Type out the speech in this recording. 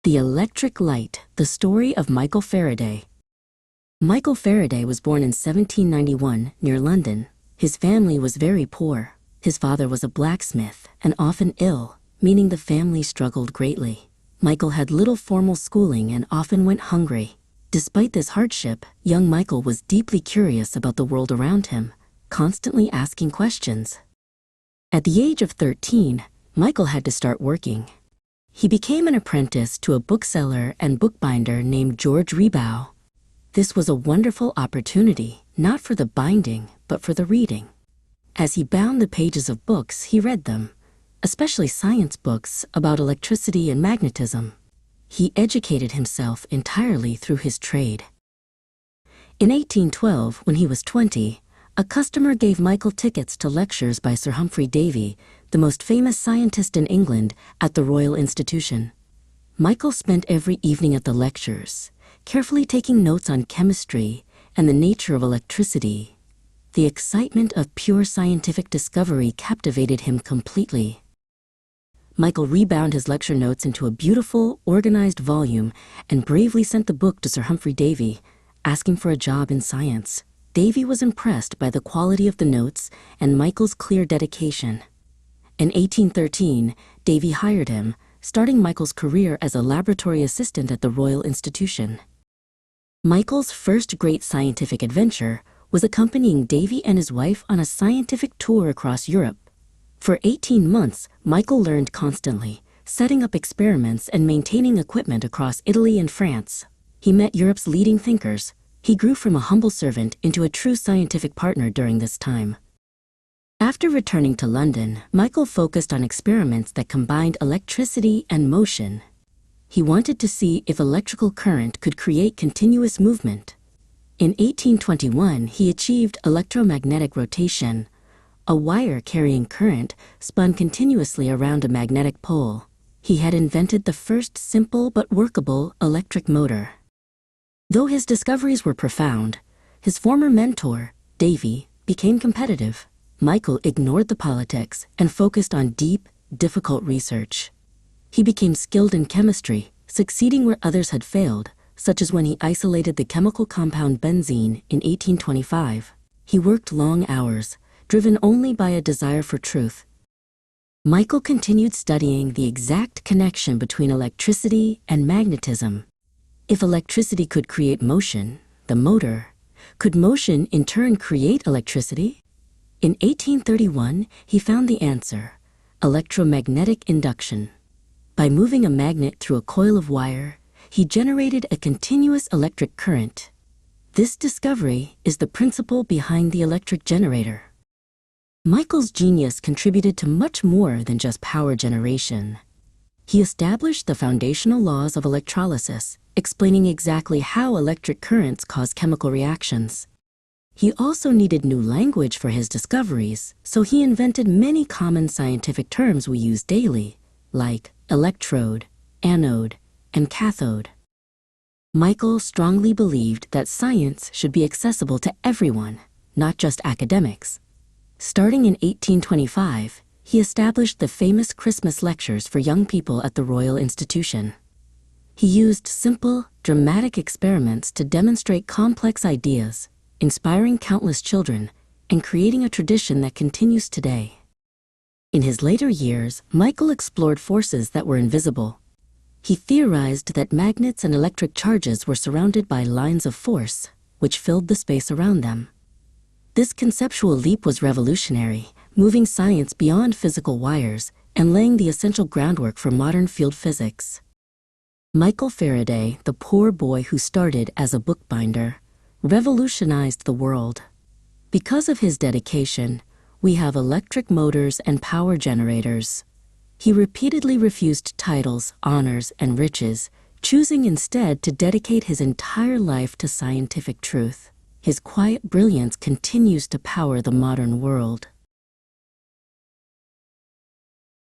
The Electric Light, the story of Michael Faraday. Michael Faraday was born in 1791 near London. His family was very poor. His father was a blacksmith and often ill, meaning the family struggled greatly. Michael had little formal schooling and often went hungry. Despite this hardship, young Michael was deeply curious about the world around him, constantly asking questions. At the age of 13, Michael had to start working. He became an apprentice to a bookseller and bookbinder named George Rebow. This was a wonderful opportunity, not for the binding, but for the reading. As he bound the pages of books, he read them, especially science books about electricity and magnetism. He educated himself entirely through his trade. In 1812, when he was 20, a customer gave Michael tickets to lectures by Sir Humphry Davy, the most famous scientist in England, at the Royal Institution. Michael spent every evening at the lectures, carefully taking notes on chemistry and the nature of electricity. The excitement of pure scientific discovery captivated him completely. Michael rebound his lecture notes into a beautiful, organized volume and bravely sent the book to Sir Humphry Davy, asking for a job in science. Davy was impressed by the quality of the notes and Michael's clear dedication. In 1813, Davy hired him, starting Michael's career as a laboratory assistant at the Royal Institution. Michael's first great scientific adventure was accompanying Davy and his wife on a scientific tour across Europe. For 18 months, Michael learned constantly, setting up experiments and maintaining equipment across Italy and France. He met Europe's leading thinkers. He grew from a humble servant into a true scientific partner during this time. After returning to London, Michael focused on experiments that combined electricity and motion. He wanted to see if electrical current could create continuous movement. In 1821, he achieved electromagnetic rotation. A wire carrying current spun continuously around a magnetic pole. He had invented the first simple but workable electric motor. Though his discoveries were profound, his former mentor, Davy, became competitive. Michael ignored the politics and focused on deep, difficult research. He became skilled in chemistry, succeeding where others had failed, such as when he isolated the chemical compound benzene in 1825. He worked long hours, driven only by a desire for truth. Michael continued studying the exact connection between electricity and magnetism. If electricity could create motion, the motor, could motion in turn create electricity? In 1831, he found the answer: electromagnetic induction. By moving a magnet through a coil of wire, he generated a continuous electric current. This discovery is the principle behind the electric generator. Michael's genius contributed to much more than just power generation. He established the foundational laws of electrolysis, explaining exactly how electric currents cause chemical reactions. He also needed new language for his discoveries, so he invented many common scientific terms we use daily, like electrode, anode, and cathode. Michael strongly believed that science should be accessible to everyone, not just academics. Starting in 1825, he established the famous Christmas lectures for young people at the Royal Institution. He used simple, dramatic experiments to demonstrate complex ideas, inspiring countless children and creating a tradition that continues today. In his later years, Michael explored forces that were invisible. He theorized that magnets and electric charges were surrounded by lines of force, which filled the space around them. This conceptual leap was revolutionary, moving science beyond physical wires and laying the essential groundwork for modern field physics. Michael Faraday, the poor boy who started as a bookbinder, revolutionized the world. Because of his dedication, we have electric motors and power generators. He repeatedly refused titles, honors, and riches, choosing instead to dedicate his entire life to scientific truth. His quiet brilliance continues to power the modern world.